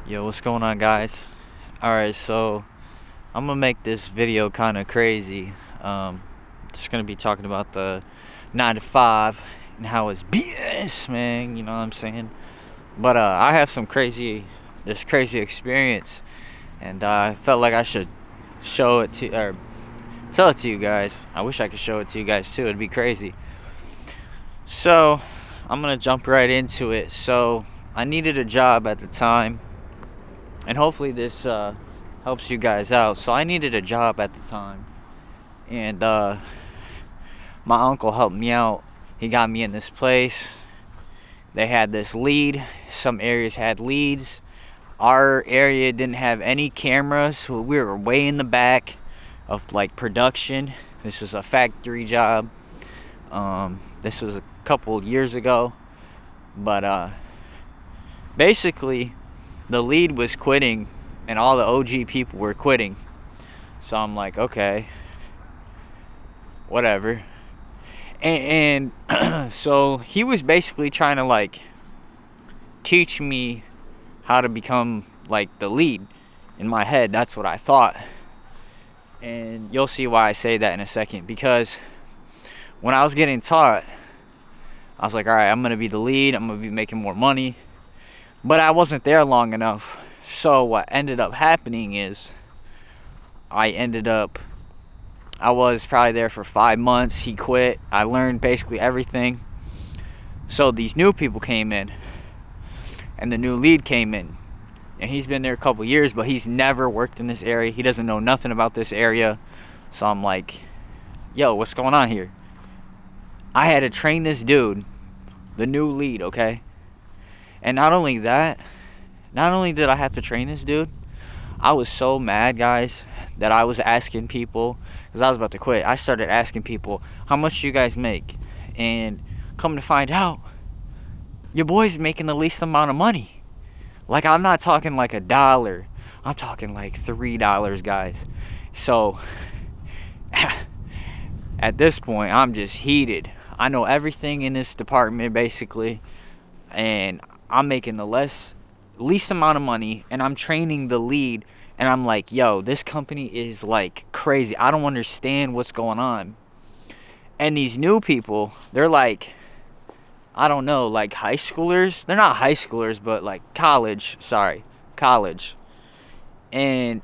Yo, what's going on, guys? Alright, so I'm gonna make this video kind of crazy. Just gonna be talking about the 9 to 5 and how it's BS, man. You know what I'm saying? But I have this crazy experience, and I felt like I should show it to, or tell it to you guys. I wish I could show it to you guys too. It'd be crazy. So I'm gonna jump right into it. So I needed a job at the time, and hopefully this helps you guys out. So I needed a job at the time, and my uncle helped me out. He got me in this place. They had this lead. Some areas had leads. Our area didn't have any cameras, so we were way in the back of like production. This was a factory job. This was a couple years ago, but basically the lead was quitting and all the OG people were quitting. So I'm like, okay, whatever. And so he was basically trying to like teach me how to become like the lead. In my head, that's what I thought. And you'll see why I say that in a second, because when I was getting taught, I was like, all right, I'm gonna be the lead, I'm gonna be making more money. But I wasn't there long enough. So what ended up happening is I was probably there for 5 months. He quit. I learned basically everything. So these new people came in, and the new lead came in, and he's been there a couple years, but he's never worked in this area. He doesn't know nothing about this area. So I'm like, yo, what's going on here? I had to train this dude, the new lead, okay? And not only did I have to train this dude, I was so mad, guys, that I was asking people, because I was about to quit. I started asking people, how much do you guys make? And come to find out, your boy's making the least amount of money. Like, I'm not talking like $1. I'm talking like $3, guys. So at this point, I'm just heated. I know everything in this department, basically, and I'm making the least amount of money, and I'm training the lead, and I'm like, yo, this company is like crazy. I don't understand what's going on. And these new people, they're like, I don't know, like high schoolers. They're not high schoolers, but like college. And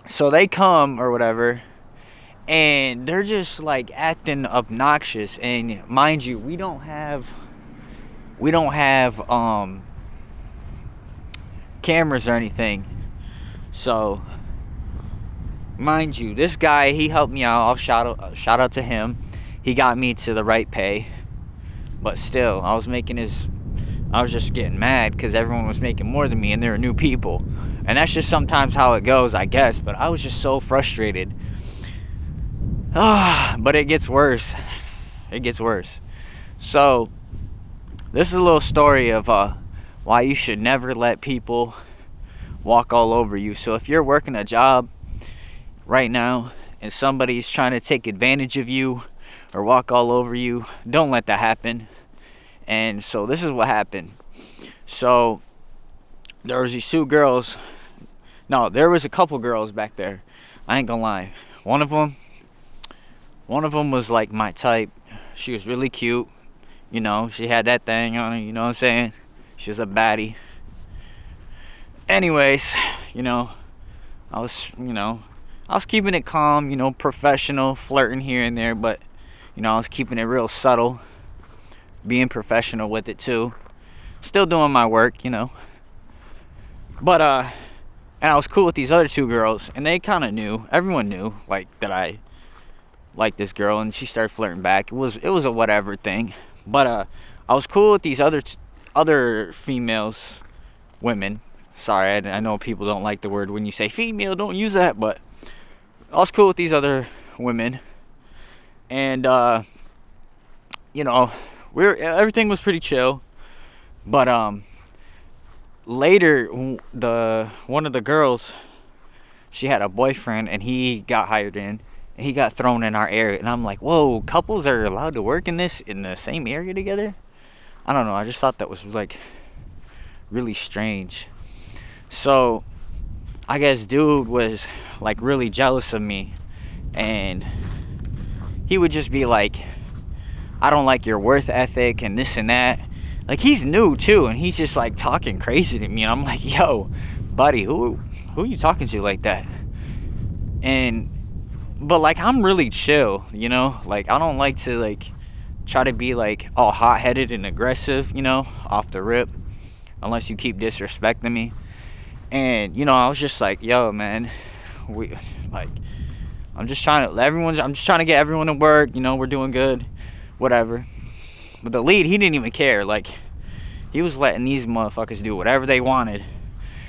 so they come or whatever, and they're just like acting obnoxious. And mind you, we don't have cameras or anything. So mind you, this guy, he helped me out. I'll shout out to him. He got me to the right pay. But still, I was just getting mad because everyone was making more than me, and they were new people. And that's just sometimes how it goes, I guess. But I was just so frustrated. But it gets worse. So this is a little story of why you should never let people walk all over you. So if you're working a job right now and somebody's trying to take advantage of you or walk all over you, don't let that happen. And so this is what happened. So there was these two girls. No, there was a couple girls back there. I ain't gonna lie. One of them was like my type. She was really cute. You know, she had that thing on her, you know what I'm saying? She was a baddie. Anyways, I was keeping it calm, professional, flirting here and there, but I was keeping it real subtle, being professional with it too. Still doing my work, But and I was cool with these other two girls, and they kind of knew. Everyone knew like that I liked this girl, and she started flirting back. It was a whatever thing. But I was cool with these other women. Sorry, I know people don't like the word when you say female, don't use that, but I was cool with these other women. And everything was pretty chill. But later, one of the girls, she had a boyfriend, and he got hired in, and he got thrown in our area. And I'm like, whoa, couples are allowed to work in the same area together? I don't know, I just thought that was like really strange. So I guess dude was like really jealous of me, and he would just be like, I don't like your worth ethic and this and that. Like, he's new too, and he's just like talking crazy to me, and I'm like, yo, buddy, who are you talking to like that? But like, I'm really chill, you know? Like, I don't like to like try to be like all hot-headed and aggressive, you know, off the rip, unless you keep disrespecting me. And you know, I was just like, yo, man, we like, I'm just trying to get everyone to work, you know, we're doing good, whatever. But the lead, he didn't even care. Like, he was letting these motherfuckers do whatever they wanted.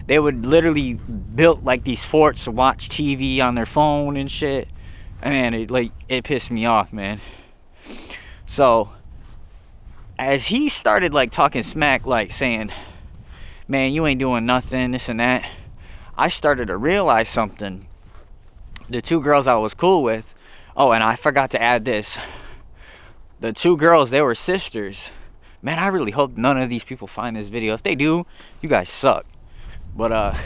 They would literally build like these forts to watch TV on their phone and shit. And it pissed me off, man. So as he started like talking smack, like saying, man, you ain't doing nothing, this and that, I started to realize something. The two girls I was cool with, oh, and I forgot to add this, the two girls, they were sisters. Man, I really hope none of these people find this video. If they do, you guys suck. But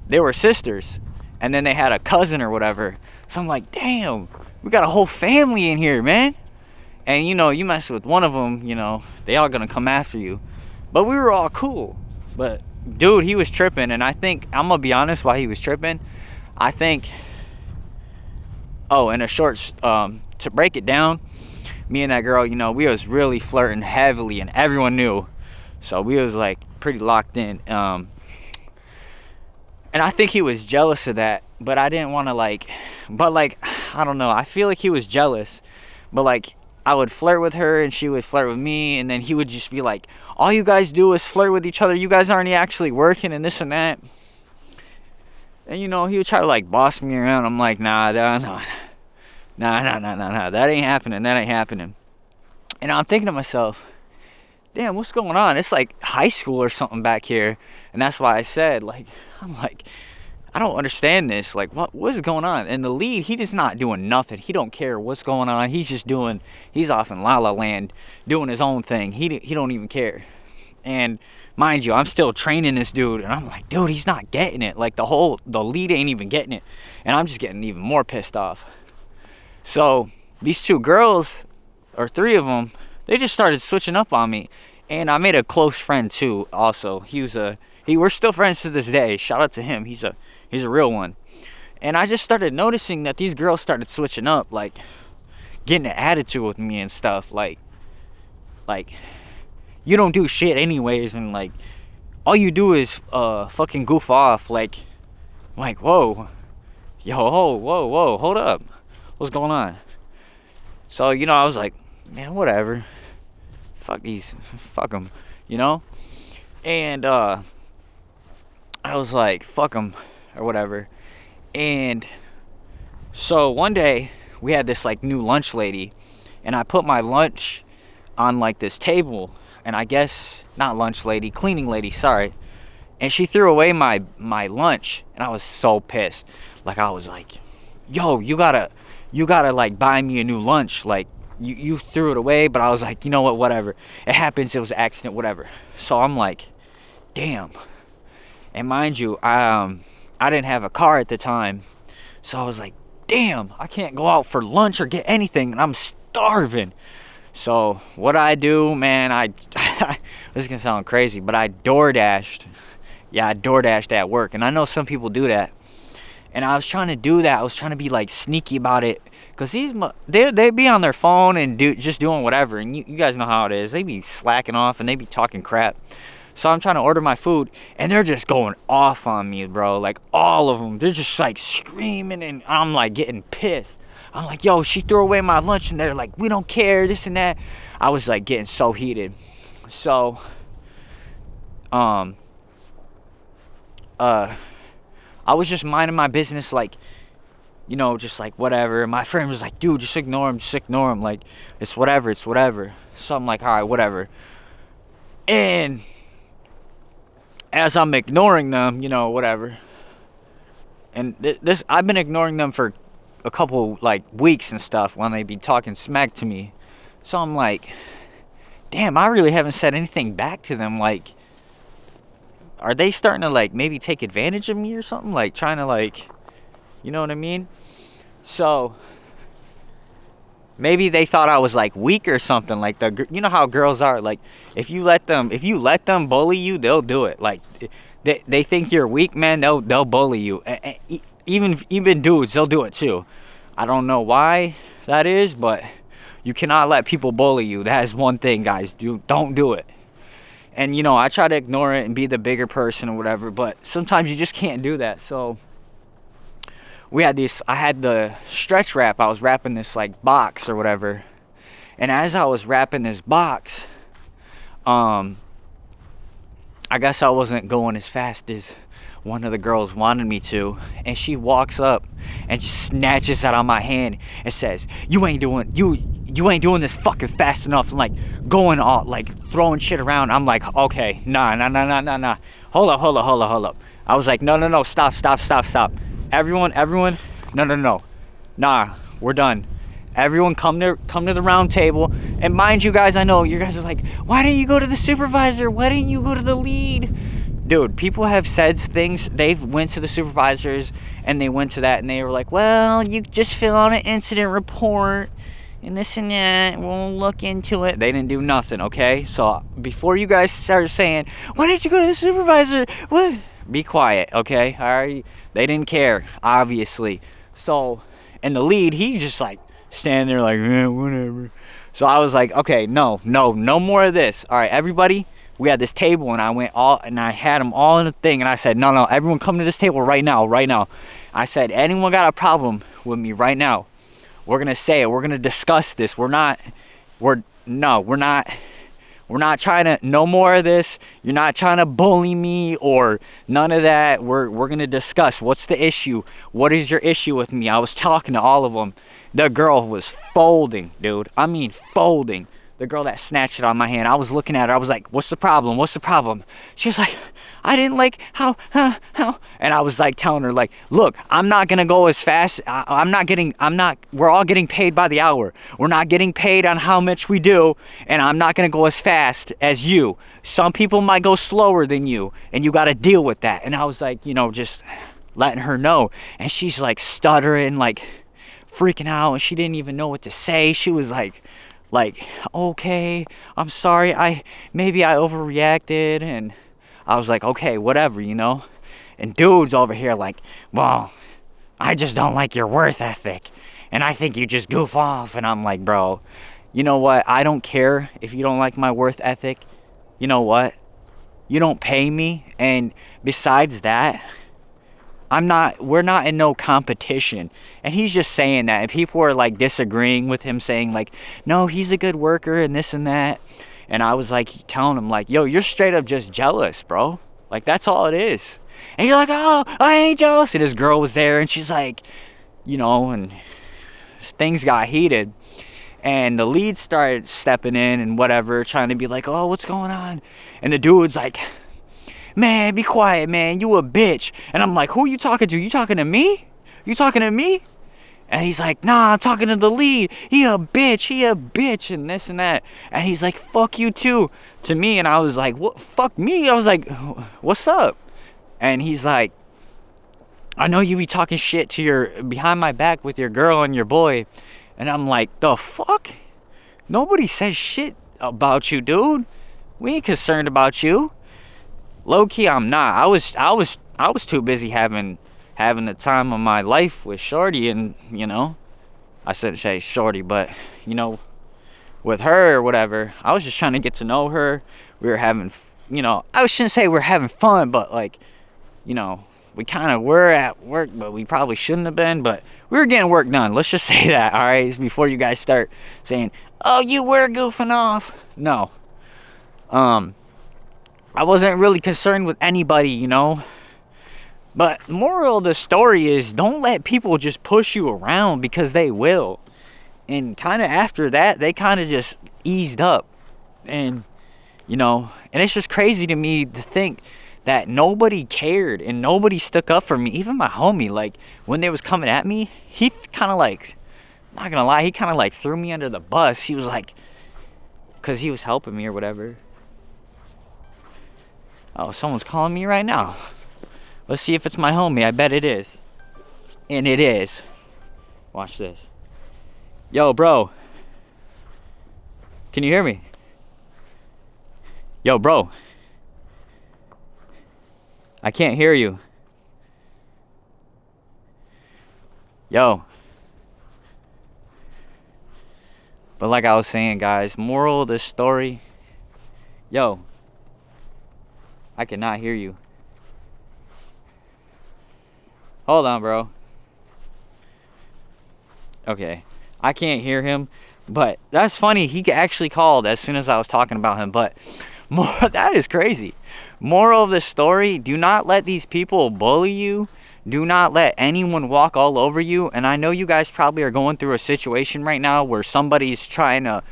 they were sisters, and then they had a cousin or whatever. So I'm like, damn, we got a whole family in here, man. And you know, you mess with one of them, you know, they all gonna come after you. But we were all cool. But dude, he was tripping, and I think, I'm gonna be honest, why he was tripping, I think, oh, in a short, to break it down, me and that girl, you know, we was really flirting heavily, and everyone knew. So we was like pretty locked in. And I think he was jealous of that, but I didn't want to like, but like, I don't know, I feel like he was jealous. But like, I would flirt with her and she would flirt with me, and then he would just be like, all you guys do is flirt with each other, you guys aren't actually working and this and that. And you know, he would try to like boss me around. I'm like, nah, that ain't happening. And I'm thinking to myself, damn, what's going on? It's like high school or something back here. And that's why I said, like, I'm like, I don't understand this. Like, what is going on? And the lead, he just not doing nothing. He don't care what's going on. He's off in La La Land doing his own thing. He don't even care. And mind you, I'm still training this dude, and I'm like, dude, he's not getting it. Like, the lead ain't even getting it. And I'm just getting even more pissed off. So these two girls, or three of them, they just started switching up on me. And I made a close friend too, also. We're still friends to this day. Shout out to him. He's a real one. And I just started noticing that these girls started switching up, like getting an attitude with me and stuff. Like you don't do shit anyways, and like all you do is fucking goof off. Like, whoa, hold up, what's going on? So, you know, I was like, man, whatever, fuck them, you know. And I was like, fuck them or whatever. And so one day we had this like new lunch lady, and I put my lunch on like this table, and I guess not lunch lady, cleaning lady, sorry. And she threw away my lunch, and I was so pissed. Like, I was like, yo, you gotta like buy me a new lunch. Like, you threw it away. But I was like, you know what, whatever, it happens, it was an accident, whatever. So I'm like, damn. And mind you, I didn't have a car at the time, so I was like, damn, I can't go out for lunch or get anything, and I'm starving. So what I do, man, this is gonna sound crazy, but I DoorDashed. Yeah, I DoorDashed at work, and I know some people do that. And I was trying to do that. I was trying to be like sneaky about it, cause they be on their phone and just doing whatever, and you guys know how it is. They be slacking off and they be talking crap. So I'm trying to order my food, and they're just going off on me, bro. Like, all of them, they're just like screaming, and I'm like getting pissed. I'm like, yo, she threw away my lunch, and they're like, we don't care, this and that. I was like getting so heated. So I was just minding my business, like, you know, just like whatever. My friend was like, dude, just ignore him, like, it's whatever. So I'm like, all right, whatever. And as I'm ignoring them, you know, whatever. And this, I've been ignoring them for a couple like weeks and stuff when they be talking smack to me. So I'm like, damn, I really haven't said anything back to them. Like, are they starting to like maybe take advantage of me or something, like trying to like, you know what I mean? So maybe they thought I was like weak or something. Like you know how girls are, like if you let them bully you, they'll do it. Like they think you're weak, man, they'll bully you. Even dudes, they'll do it too. I don't know why that is, but you cannot let people bully you. That is one thing, guys. Don't do it. And you know, I try to ignore it and be the bigger person or whatever, but sometimes you just can't do that. So I had the stretch wrap. I was wrapping this like box or whatever. And as I was wrapping this box, I guess I wasn't going as fast as one of the girls wanted me to, and she walks up and just snatches it out of my hand and says, you ain't doing this fucking fast enough, and like going all like throwing shit around. I'm like, okay, nah, hold up. I was like, no, stop. Everyone, no, nah, we're done. Everyone come to the round table. And mind you guys, I know you guys are like, why didn't you go to the supervisor? Why didn't you go to the lead? Dude, people have said things. They've went to the supervisors and they went to that and they were like, well, you just fill out an incident report and this and that, we'll look into it. They didn't do nothing, okay? So before you guys start saying, why didn't you go to the supervisor? What? Be quiet, okay? All right? They didn't care, obviously. So, and the lead, he just like standing there like, whatever. So I was like, okay, no more of this. All right, everybody, we had this table and I had them all in a thing, and I said, no, everyone come to this table right now. I said, anyone got a problem with me right now? We're gonna say it. We're gonna discuss this. We're not trying to, no more of this. You're not trying to bully me or none of that. We're gonna discuss what's the issue. What is your issue with me? I was talking to all of them. The girl was folding, dude. I mean folding. The girl that snatched it on my hand, I was looking at her. I was like, what's the problem? She was like, I didn't like how. And I was like telling her, like, look, I'm not gonna go as fast. We're all getting paid by the hour. We're not getting paid on how much we do, and I'm not gonna go as fast as you. Some people might go slower than you, and you gotta deal with that. And I was like, you know, just letting her know. And she's like stuttering, like freaking out, and she didn't even know what to say. She was like, okay, I'm sorry, maybe I overreacted. And I was like, okay, whatever, you know. And dude's over here like, well, I just don't like your work ethic, and I think you just goof off. And I'm like, bro, you know what, I don't care if you don't like my work ethic. You know what, you don't pay me, and besides that, we're not in no competition. And he's just saying that, and people are like disagreeing with him, saying like, no, he's a good worker and this and that. And I was like telling him like, yo, you're straight up just jealous, bro. Like, that's all it is. And you're like, oh, I ain't jealous. And his girl was there, and she's like, you know, and things got heated. And the lead started stepping in and whatever, trying to be like, oh, what's going on? And the dude's like, man, be quiet, man, you a bitch. And I'm like, who you talking to? You talking to me? And he's like, nah, I'm talking to the lead. He a bitch, and this and that. And he's like, fuck you too, to me. And I was like, what? Fuck me? I was like, what's up? And he's like, I know you be talking shit to behind my back with your girl and your boy. And I'm like, the fuck? Nobody says shit about you, dude. We ain't concerned about you. Low key, I'm not. I was too busy having the time of my life with Shorty, and you know, I shouldn't say Shorty, but you know, with her or whatever. I was just trying to get to know her. We were having, you know, I shouldn't say we're having fun, but like, you know, we kind of were at work, but we probably shouldn't have been. But we were getting work done. Let's just say that, all right? Before you guys start saying, "Oh, you were goofing off." No. I wasn't really concerned with anybody, you know. But moral of the story is, don't let people just push you around, because they will. And kind of after that, they kind of just eased up. And, you know, and it's just crazy to me to think that nobody cared and nobody stuck up for me. Even my homie, like, when they was coming at me, he kind of like, not gonna lie, he kind of like threw me under the bus. He was like, because he was helping me or whatever. Oh, someone's calling me right now. Let's see if it's my homie. I bet it is. And it is. Watch this. Yo, bro. Can you hear me? Yo, bro. I can't hear you. Yo. But like I was saying, guys, moral of this story. Yo. I cannot hear you. Hold on, bro. Okay. I can't hear him. But that's funny. He actually called as soon as I was talking about him. But that is crazy. Moral of the story, do not let these people bully you. Do not let anyone walk all over you. And I know you guys probably are going through a situation right now where somebody's trying to,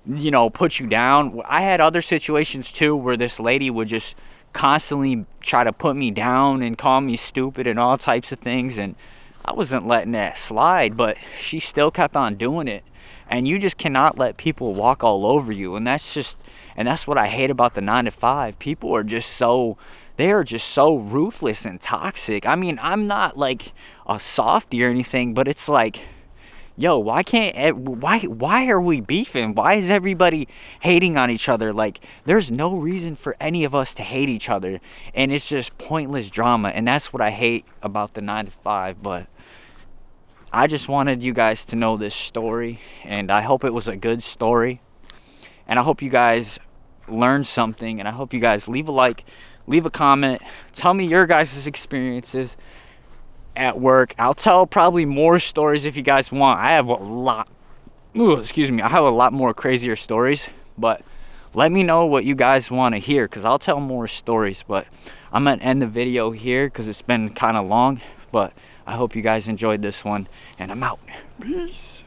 you know, put you down. I had other situations too where this lady would just constantly try to put me down and call me stupid and all types of things. And I wasn't letting that slide, but she still kept on doing it. And you just cannot let people walk all over you. And that's what I hate about the 9 to 5. People are just so, they are just so ruthless and toxic. I mean, I'm not like a softie or anything, but it's like, yo, why are we beefing? Why is everybody hating on each other? Like, there's no reason for any of us to hate each other. And it's just pointless drama. And that's what I hate about the 9 to 5. But I just wanted you guys to know this story, and I hope it was a good story, and I hope you guys learned something, and I hope you guys leave a like, leave a comment, tell me your guys' experiences at work. I'll tell probably more stories if you guys want. I have a lot, I have a lot more crazier stories, but let me know what you guys want to hear, because I'll tell more stories. But I'm going to end the video here because it's been kind of long, but I hope you guys enjoyed this one, and I'm out. Peace.